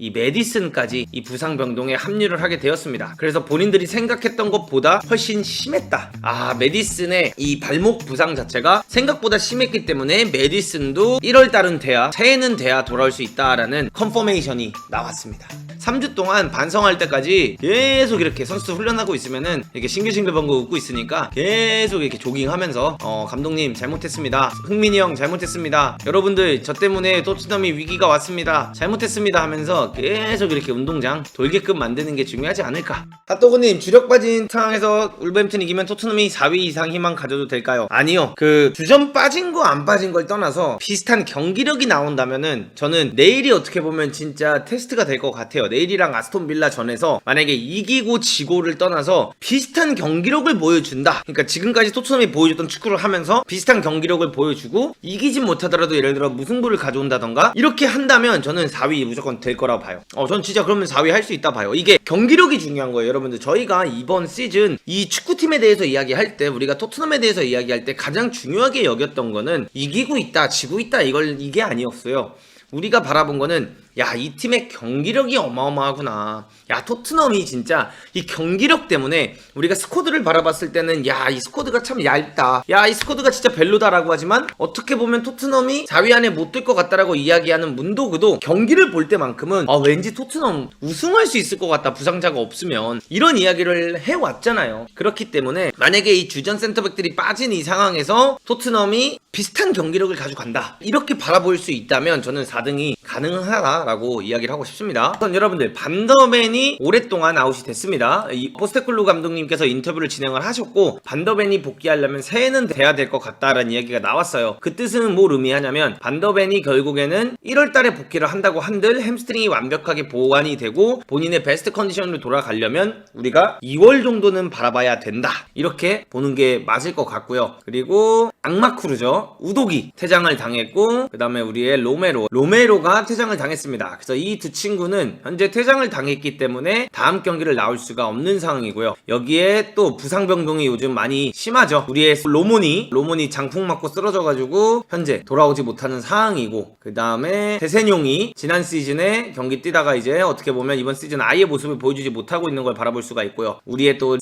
이 메디슨까지 이 부상 병동에 합류를 하게 되었습니다. 그래서 본인들이 생각했던 것보다 훨씬 심했다. 메디슨의 이 발목 부상 자체가 생각보다 심했기 때문에 메디슨도 1월달은 돼야, 새해는 돼야 돌아올 수 있다라는 컨퍼메이션이 나왔습니다. 3주 동안 반성할 때까지 계속 이렇게 선수 훈련하고 있으면은 이렇게 싱글벙글 웃고 있으니까 계속 이렇게 조깅하면서 감독님 잘못했습니다, 흥민이 형 잘못했습니다, 여러분들 저 때문에 토트넘이 위기가 왔습니다, 잘못했습니다 하면서 계속 이렇게 운동장 돌게끔 만드는 게 중요하지 않을까. 핫도그님, 주력 빠진 상황에서 울버햄튼 이기면 토트넘이 4위 이상 희망 가져도 될까요? 아니요. 주전 빠진 거 안 빠진 걸 떠나서 비슷한 경기력이 나온다면은 저는 내일이 어떻게 보면 진짜 테스트가 될 것 같아요. 내일이랑 아스톤 빌라 전에서 만약에 이기고 지고를 떠나서 비슷한 경기력을 보여준다. 그러니까 지금까지 토트넘이 보여줬던 축구를 하면서 비슷한 경기력을 보여주고 이기진 못하더라도 예를 들어 무승부를 가져온다던가 이렇게 한다면 저는 4위 무조건 될 거라고 봐요. 전 진짜 그러면 4위 할 수 있다 봐요. 이게 경기력이 중요한 거예요. 여러분들, 저희가 이번 시즌 이 축구팀에 대해서 이야기할 때, 우리가 토트넘에 대해서 이야기할 때 가장 중요하게 여겼던 거는 이기고 있다 지고 있다 이게 아니었어요. 우리가 바라본 거는 이 팀의 경기력이 어마어마하구나. 토트넘이 진짜 이 경기력 때문에 우리가 스쿼드를 바라봤을 때는 이 스쿼드가 참 얇다, 이 스쿼드가 진짜 별로다라고 하지만 어떻게 보면 토트넘이 4위 안에 못 들 것 같다라고 이야기하는 문도그도 경기를 볼 때만큼은 왠지 토트넘 우승할 수 있을 것 같다, 부상자가 없으면, 이런 이야기를 해왔잖아요. 그렇기 때문에 만약에 이 주전 센터백들이 빠진 이 상황에서 토트넘이 비슷한 경기력을 가져간다, 이렇게 바라볼 수 있다면 저는 4등이 가능하다라고 이야기를 하고 싶습니다. 우선 여러분들, 반더벤이 오랫동안 아웃이 됐습니다. 이 포스테클로 감독님께서 인터뷰를 진행을 하셨고, 반더벤이 복귀하려면 새해는 돼야 될 것 같다라는 이야기가 나왔어요. 그 뜻은 뭘 의미하냐면 반더벤이 결국에는 1월달에 복귀를 한다고 한들 햄스트링이 완벽하게 보완이 되고 본인의 베스트 컨디션으로 돌아가려면 우리가 2월 정도는 바라봐야 된다, 이렇게 보는 게 맞을 것 같고요. 그리고 악마크루죠, 우독이 퇴장을 당했고, 그 다음에 우리의 로메로가 퇴장을 당했습니다. 그래서 이 두 친구는 현재 퇴장을 당했기 때문에 다음 경기를 나올 수가 없는 상황이고요. 여기에 또 부상병동이 요즘 많이 심하죠. 우리의 로모니 장풍 맞고 쓰러져가지고 현재 돌아오지 못하는 상황이고, 그 다음에 대세뇽이 지난 시즌에 경기 뛰다가 이제 어떻게 보면 이번 시즌 아예 모습을 보여주지 못하고 있는 걸 바라볼 수가 있고요. 우리의 또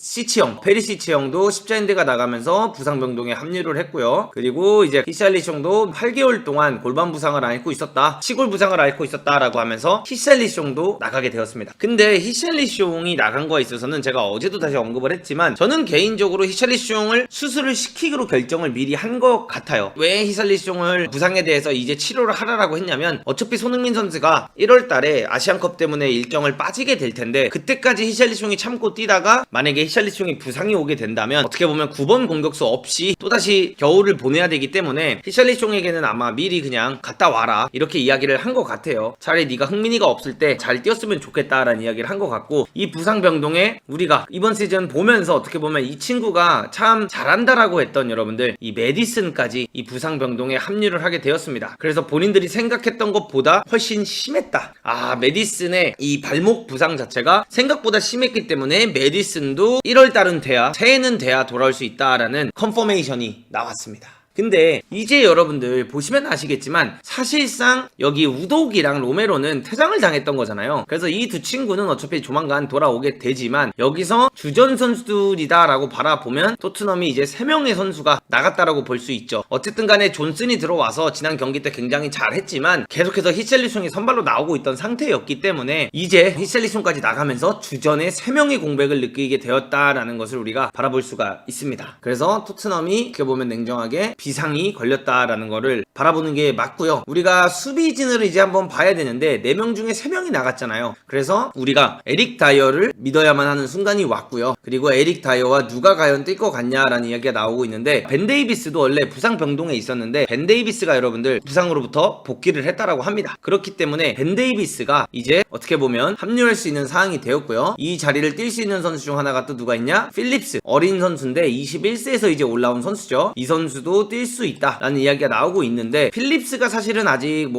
페리시치 형도 십자인대가 나가면서 부상병동에 합류를 했고요. 그리고 이제 히샬리숑도 8개월 동안 골반 부상을 앓고 있었다, 시골 부상을 앓고 있었다라고 하면서 히샬리숑도 나가게 되었습니다. 근데 히샬리숑이 나간 거에 있어서는 제가 어제도 다시 언급을 했지만 저는 개인적으로 히샬리숑을 수술을 시키기로 결정을 미리 한 것 같아요. 왜 히샬리숑을 부상에 대해서 이제 치료를 하라라고 했냐면, 어차피 손흥민 선수가 1월달에 아시안컵 때문에 일정을 빠지게 될 텐데 그때까지 히샬리숑이 참고 뛰다가 만약에 히샬리숑이 부상이 오게 된다면 어떻게 보면 9번 공격수 없이 또다시 겨울을 보내야 되기 때문에 히샬리숑에게는 아마 미리 그냥 갔다 와라, 이렇게 이야기를 한 것 같아요. 차라리 네가 흥민이가 없을 때 잘 뛰었으면 좋겠다라는 이야기를 한 것 같고, 이 부상병동에 우리가 이번 시즌 보면서 어떻게 보면 이 친구가 참 잘한다라고 했던 여러분들, 이 메디슨까지 이 부상병동에 합류를 하게 되었습니다. 그래서 본인들이 생각했던 것보다 훨씬 심했다. 메디슨의 이 발목 부상 자체가 생각보다 심했기 때문에 메디슨도 1월달은 돼야, 새해는 돼야 돌아올 수 있다라는 컨퍼메이션이 나왔습니다. 근데 이제 여러분들 보시면 아시겠지만 사실상 여기 우독이랑 로메로는 퇴장을 당했던 거잖아요. 그래서 이 두 친구는 어차피 조만간 돌아오게 되지만 여기서 주전 선수들이다 라고 바라보면 토트넘이 이제 3명의 선수가 나갔다라고 볼 수 있죠. 어쨌든 간에 존슨이 들어와서 지난 경기 때 굉장히 잘했지만 계속해서 히샬리숑이 선발로 나오고 있던 상태였기 때문에 이제 히샬리숑까지 나가면서 주전에 3명의 공백을 느끼게 되었다라는 것을 우리가 바라볼 수가 있습니다. 그래서 토트넘이 어떻게 보면 냉정하게 비상이 걸렸다라는 거를 바라보는 게 맞고요. 우리가 수비진을 이제 한번 봐야 되는데 4명 중에 3명이 나갔잖아요. 그래서 우리가 에릭 다이어를 믿어야만 하는 순간이 왔고요. 그리고 에릭 다이어와 누가 과연 뛸 것 같냐라는 이야기가 나오고 있는데, 벤 데이비스도 원래 부상 병동에 있었는데 벤 데이비스가 여러분들 부상으로부터 복귀를 했다라고 합니다. 그렇기 때문에 벤 데이비스가 이제 어떻게 보면 합류할 수 있는 상황이 되었고요. 이 자리를 뛸 수 있는 선수 중 하나가 또 누가 있냐? 필립스, 어린 선수인데 21세에서 이제 올라온 선수죠. 이 선수도 뛸 수 있다라는 이야기가 나오고 있는데, 필립스가 사실은 아직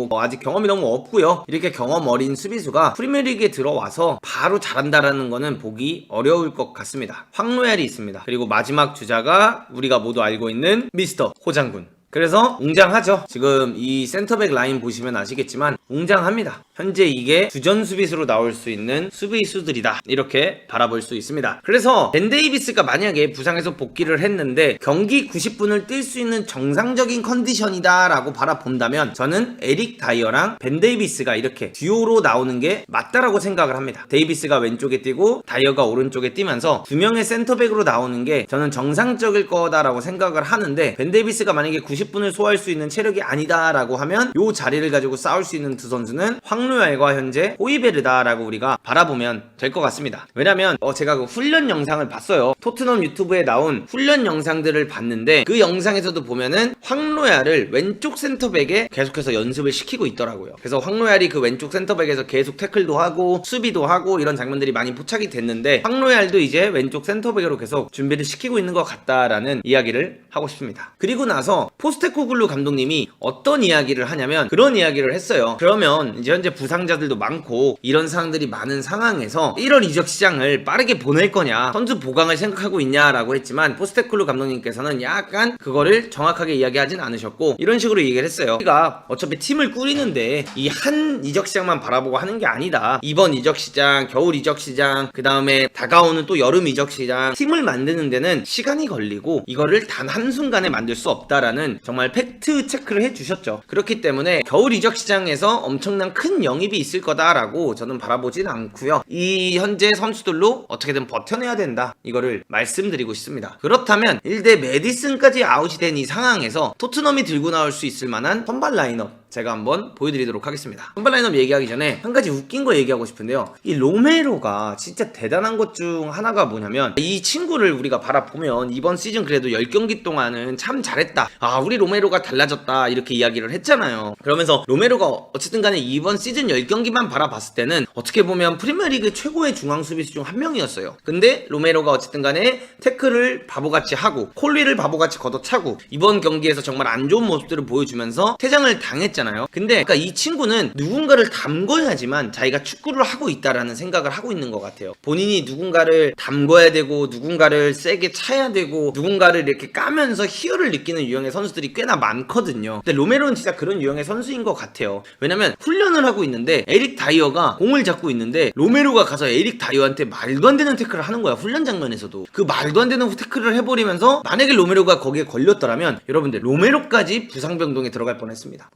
경험이 너무 없고요. 이렇게 경험 어린 수비수가 프리미어리그에 들어와서 바로 잘한다라는 거는 보기 어려울 것 같습니다. 황로얄이 있습니다. 그리고 마지막 주자가 우리가 모두 알고 있는 미스터 호장군. 그래서 웅장하죠. 지금 이 센터백 라인 보시면 아시겠지만 웅장합니다. 현재 이게 주전 수비수로 나올 수 있는 수비수들이다, 이렇게 바라볼 수 있습니다. 그래서 벤 데이비스가 만약에 부상에서 복귀를 했는데 경기 90분을 뛸 수 있는 정상적인 컨디션이다 라고 바라본다면 저는 에릭 다이어랑 벤 데이비스가 이렇게 듀오로 나오는 게 맞다라고 생각을 합니다. 데이비스가 왼쪽에 뛰고 다이어가 오른쪽에 뛰면서 두 명의 센터백으로 나오는 게 저는 정상적일 거다라고 생각을 하는데, 벤 데이비스가 만약에 90분을 소화할 수 있는 체력이 아니다 라고 하면 요 자리를 가지고 싸울 수 있는 두 선수는 황로얄과 현재 호이베르다 라고 우리가 바라보면 될 것 같습니다. 왜냐면 제가 그 훈련 영상을 봤어요. 토트넘 유튜브에 나온 훈련 영상들을 봤는데 그 영상에서도 보면은 황로얄을 왼쪽 센터백에 계속해서 연습을 시키고 있더라고요. 그래서 황로얄이 그 왼쪽 센터백에서 계속 태클도 하고 수비도 하고 이런 장면들이 많이 포착이 됐는데, 황로얄도 이제 왼쪽 센터백으로 계속 준비를 시키고 있는 것 같다라는 이야기를 하고 싶습니다. 그리고 나서 포스테코글루 감독님이 어떤 이야기를 하냐면 그런 이야기를 했어요. 그러면 이제 현재 부상자들도 많고 이런 상황들이 많은 상황에서 1월 이적 시장을 빠르게 보낼 거냐, 선수 보강을 생각하고 있냐라고 했지만 포스테코글루 감독님께서는 약간 그거를 정확하게 이야기하진 않으셨고 이런 식으로 얘기를 했어요. 우리가 어차피 팀을 꾸리는데 이 한 이적 시장만 바라보고 하는 게 아니다. 이번 이적 시장, 겨울 이적 시장, 그 다음에 다가오는 또 여름 이적 시장, 팀을 만드는 데는 시간이 걸리고 이거를 단 한순간에 만들 수 없다라는 정말 팩트 체크를 해주셨죠. 그렇기 때문에 겨울 이적 시장에서 엄청난 큰 영입이 있을 거다라고 저는 바라보진 않고요. 이 현재 선수들로 어떻게든 버텨내야 된다, 이거를 말씀드리고 싶습니다. 그렇다면 1대 메디슨까지 아웃이 된 이 상황에서 토트넘이 들고 나올 수 있을 만한 선발 라인업 제가 한번 보여드리도록 하겠습니다. 선발 라인업 얘기하기 전에 한 가지 웃긴 거 얘기하고 싶은데요. 이 로메로가 진짜 대단한 것 중 하나가 뭐냐면, 이 친구를 우리가 바라보면 이번 시즌 그래도 10경기 동안은 참 잘했다, 우리 로메로가 달라졌다, 이렇게 이야기를 했잖아요. 그러면서 로메로가 어쨌든 간에 이번 시즌 10경기만 바라봤을 때는 어떻게 보면 프리미어리그 최고의 중앙 수비수 중 한 명이었어요. 근데 로메로가 어쨌든 간에 태클을 바보같이 하고 콜리를 바보같이 걷어차고 이번 경기에서 정말 안 좋은 모습들을 보여주면서 퇴장을 당했잖아요. 근데 그러니까 이 친구는 누군가를 담궈야지만 자기가 축구를 하고 있다라는 생각을 하고 있는 것 같아요. 본인이 누군가를 담궈야 되고 누군가를 세게 차야 되고 누군가를 이렇게 까면서 희열을 느끼는 유형의 선수들이 꽤나 많거든요. 근데 로메로는 진짜 그런 유형의 선수인 것 같아요. 왜냐면 훈련을 하고 있는데 에릭 다이어가 공을 잡고 있는데 로메로가 가서 에릭 다이어한테 말도 안 되는 태클을 하는 거야. 훈련 장면에서도 그 말도 안 되는 태클을 해버리면서 만약에 로메로가 거기에 걸렸더라면 여러분들 로메로까지 부상병동에 들어갈 뻔했습니다.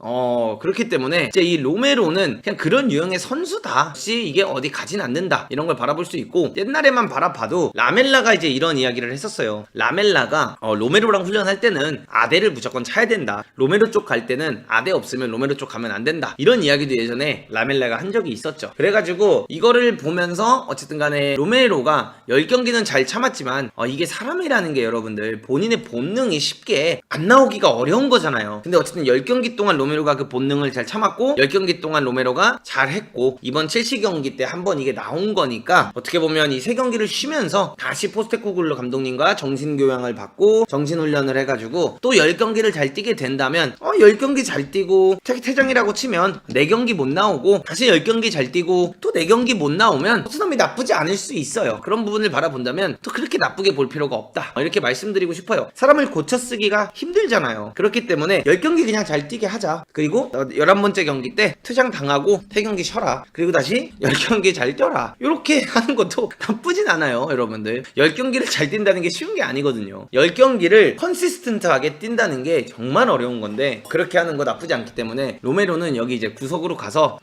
그렇기 때문에 이제 이 로메로는 그냥 그런 유형의 선수다, 혹시 이게 어디 가진 않는다, 이런 걸 바라볼 수 있고, 옛날에만 바라봐도 라멜라가 이제 이런 이야기를 했었어요. 라멜라가 로메로랑 훈련할 때는 아대를 무조건 차야 된다, 로메로 쪽 갈 때는 아대 없으면 로메로 쪽 가면 안 된다, 이런 이야기도 예전에 라멜라가 한 적이 있었죠. 그래가지고 이거를 보면서 어쨌든 간에 로메로가 10경기는 잘 참았지만 이게 사람이라는 게 여러분들 본인의 본능이 쉽게 안 나오기가 어려운 거잖아요. 근데 어쨌든 10경기 동안 로메로가 그 본능을 잘 참았고 10경기 동안 로메로가 잘했고 이번 첼시 경기 때 한번 이게 나온 거니까 어떻게 보면 이 3경기를 쉬면서 다시 포스테코글루 감독님과 정신교양을 받고 정신훈련을 해가지고 또 10경기를 잘 뛰게 된다면 10경기 잘 뛰고 퇴장이라고 치면 4경기 못 나오고 다시 10경기 잘 뛰고 또 4경기 못 나오면 토트넘이 나쁘지 않을 수 있어요. 그런 부분을 바라본다면 또 그렇게 나쁘게 볼 필요가 없다, 이렇게 말씀드리고 싶어요. 사람을 고쳐쓰기가 힘들잖아요. 그렇기 때문에 10경기 그냥 잘 뛰게 하자. 그리고 11번째 경기 때 퇴장 당하고 3경기 쉬어라. 그리고 다시 10경기 잘 뛰어라. 이렇게 하는 것도 나쁘진 않아요. 여러분들 10경기를 잘 뛴다는 게 쉬운 게 아니거든요. 10경기를 컨시스턴트하게 뛴다는 게 정말 어려운 건데 그렇게 하는 거 나쁘지 않기 때문에 로메로는 여기 이제 구석으로 가서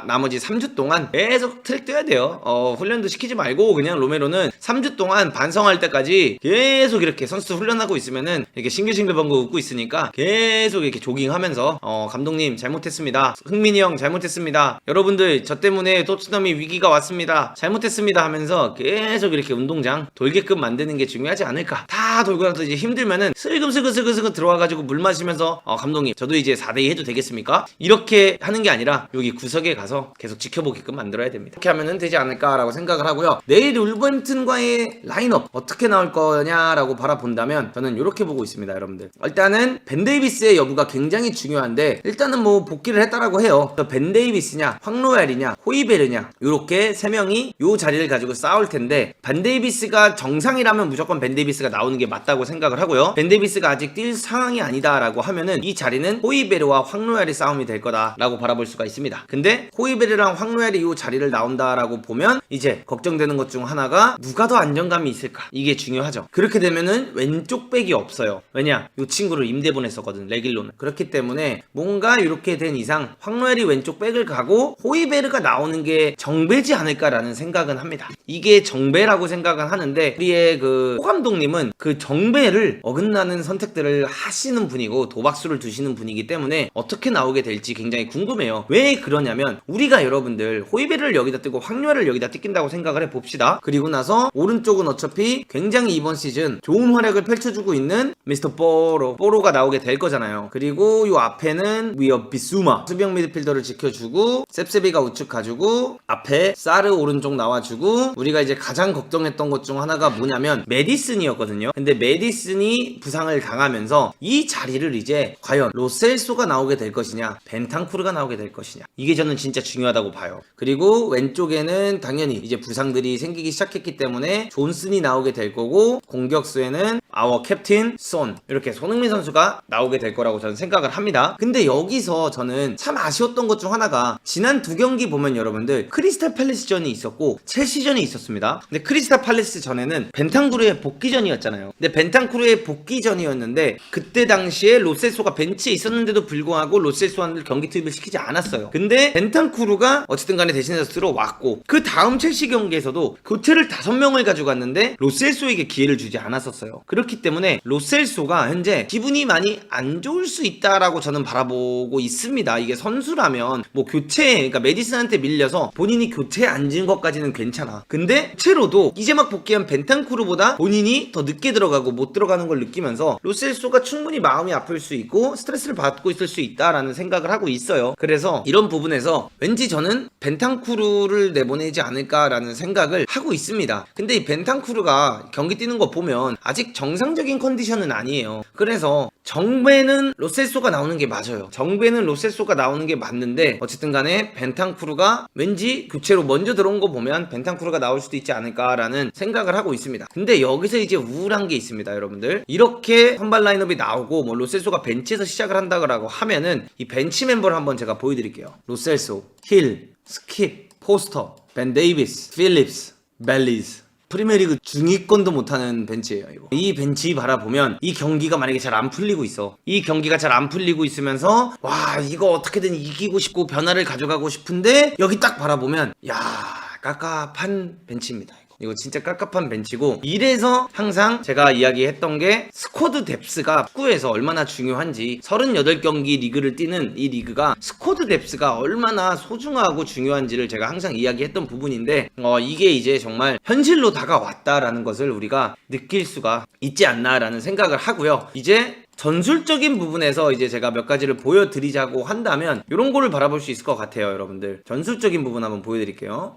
나머지 3주 동안 계속 트랙 뛰어야 돼요. 훈련도 시키지 말고 그냥 로메로는 3주 동안 반성할 때까지 계속 이렇게 선수 훈련하고 있으면은 이렇게 싱글벙글 웃고 있으니까 계속 이렇게 조깅하면서 감독님 잘못했습니다, 흥민이 형 잘못했습니다, 여러분들 저 때문에 토트넘이 위기가 왔습니다, 잘못했습니다 하면서 계속 이렇게 운동장 돌게끔 만드는 게 중요하지 않을까. 다 돌고 나서 이제 힘들면은 슬금슬금 들어와가지고 물 마시면서 감독님 저도 이제 4대2 해도 되겠습니까? 이렇게 하는 게 아니라 여기 구석에 가서 계속 지켜보게끔 만들어야 됩니다. 이렇게 하면은 되지 않을까라고 생각을 하고요. 내일 울버햄튼과의 라인업 어떻게 나올 거냐라고 바라본다면 저는 이렇게 보고 있습니다. 여러분들 일단은 벤 데이비스의 여부가 굉장히 중요한데 일단 일단은 뭐 복귀를 했다라고 해요. 벤 데이비스냐, 황로얄이냐, 호이베르냐 이렇게 세 명이 요 자리를 가지고 싸울 텐데 벤 데이비스가 정상이라면 무조건 벤 데이비스가 나오는 게 맞다고 생각을 하고요. 벤 데이비스가 아직 뛸 상황이 아니다라고 하면은 이 자리는 호이베르와 황로얄의 싸움이 될 거다라고 바라볼 수가 있습니다. 근데 호이베르랑 황로얄이 요 자리를 나온다라고 보면 이제 걱정되는 것 중 하나가 누가 더 안정감이 있을까? 이게 중요하죠. 그렇게 되면은 왼쪽 백이 없어요. 왜냐? 요 친구를 임대 보냈었거든, 레길로는. 그렇기 때문에 뭔가 이렇게 된 이상 황로얄이 왼쪽 백을 가고 호이베르가 나오는 게 정배지 않을까라는 생각은 합니다. 이게 정배라고 생각은 하는데 우리의 그 호 감독님은 그 정배를 어긋나는 선택들을 하시는 분이고 도박수를 두시는 분이기 때문에 어떻게 나오게 될지 굉장히 궁금해요. 왜 그러냐면 우리가 여러분들 호이베르를 여기다 뜨고 황로얄을 여기다 뜯긴다고 생각을 해봅시다. 그리고 나서 오른쪽은 어차피 굉장히 이번 시즌 좋은 활약을 펼쳐주고 있는 미스터 뽀로가 나오게 될 거잖아요. 그리고 요 앞에는 위어 비수마 수비형 미드필더를 지켜주고 셉세비가 우측 가주고 앞에 사르 오른쪽 나와주고 우리가 이제 가장 걱정했던 것 중 하나가 뭐냐면 메디슨이었거든요. 근데 메디슨이 부상을 당하면서 이 자리를 이제 과연 로셀소가 나오게 될 것이냐 벤탄쿠르가 나오게 될 것이냐 이게 저는 진짜 중요하다고 봐요. 그리고 왼쪽에는 당연히 이제 부상들이 생기기 시작했기 때문에 존슨이 나오게 될 거고 공격수에는 아워 캡틴 손 이렇게 손흥민 선수가 나오게 될 거라고 저는 생각을 합니다. 근데 여기서 저는 참 아쉬웠던 것 중 하나가 지난 두 경기 보면 여러분들 크리스탈 팰리스전이 있었고 첼시전이 있었습니다. 근데 크리스탈 팰리스 전에는 벤탄쿠르의 복귀전이었잖아요. 근데 벤탄쿠르의 복귀전이었는데 그때 당시에 로셀소가 벤치에 있었는데도 불구하고 로셀소한테 경기 투입을 시키지 않았어요. 근데 벤탄쿠르가 어쨌든 간에 대신해서 들어왔고 그 다음 첼시 경기에서도 교체를 5명을 가져갔는데 로셀소에게 기회를 주지 않았었어요. 그렇기 때문에 로셀소가 현재 기분이 많이 안 좋을 수 있다라고 저는 바라보고 있습니다. 이게 선수라면 뭐 교체 그러니까 메디슨한테 밀려서 본인이 교체에 앉은 것까지는 괜찮아. 근데 채로도 이제 막 복귀한 벤탄쿠르보다 본인이 더 늦게 들어가고 못 들어가는 걸 느끼면서 로셀소가 충분히 마음이 아플 수 있고 스트레스를 받고 있을 수 있다라는 생각을 하고 있어요. 그래서 이런 부분에서 왠지 저는 벤탄쿠르를 내보내지 않을까라는 생각을 하고 있습니다. 근데 이 벤탄쿠르가 경기 뛰는 거 보면 아직 정상적인 컨디션은 아니에요. 그래서 정배는 로셀소가 나오는 게 맞아요. 정배는 로셀소가 나오는 게 맞는데 어쨌든 간에 벤탄쿠르가 왠지 교체로 먼저 들어온 거 보면 벤탄쿠르가 나올 수도 있지 않을까라는 생각을 하고 있습니다. 근데 여기서 이제 우울한 게 있습니다, 여러분들. 이렇게 선발 라인업이 나오고 뭐 로셀소가 벤치에서 시작을 한다고 하면은 이 벤치 멤버를 한번 제가 보여드릴게요. 로셀소, 힐, 스킵, 포스터, 벤 데이비스, 필립스, 벨리즈. 프리미어리그 중위권도 못하는 벤치예요. 이거. 이 벤치 바라보면 이 경기가 만약에 잘 안 풀리고 있어. 이 경기가 잘 안 풀리고 있으면서 와 이거 어떻게든 이기고 싶고 변화를 가져가고 싶은데 여기 딱 바라보면 야 깝깝한 벤치입니다. 이거 진짜 깝깝한 벤치고 이래서 항상 제가 이야기했던 게 스쿼드 뎁스가 축구에서 얼마나 중요한지 38경기 리그를 뛰는 이 리그가 스쿼드 뎁스가 얼마나 소중하고 중요한지를 제가 항상 이야기했던 부분인데 이게 이제 정말 현실로 다가왔다라는 것을 우리가 느낄 수가 있지 않나라는 생각을 하고요. 이제 전술적인 부분에서 이제 제가 몇 가지를 보여드리자고 한다면 이런 거를 바라볼 수 있을 것 같아요. 여러분들 전술적인 부분 한번 보여드릴게요.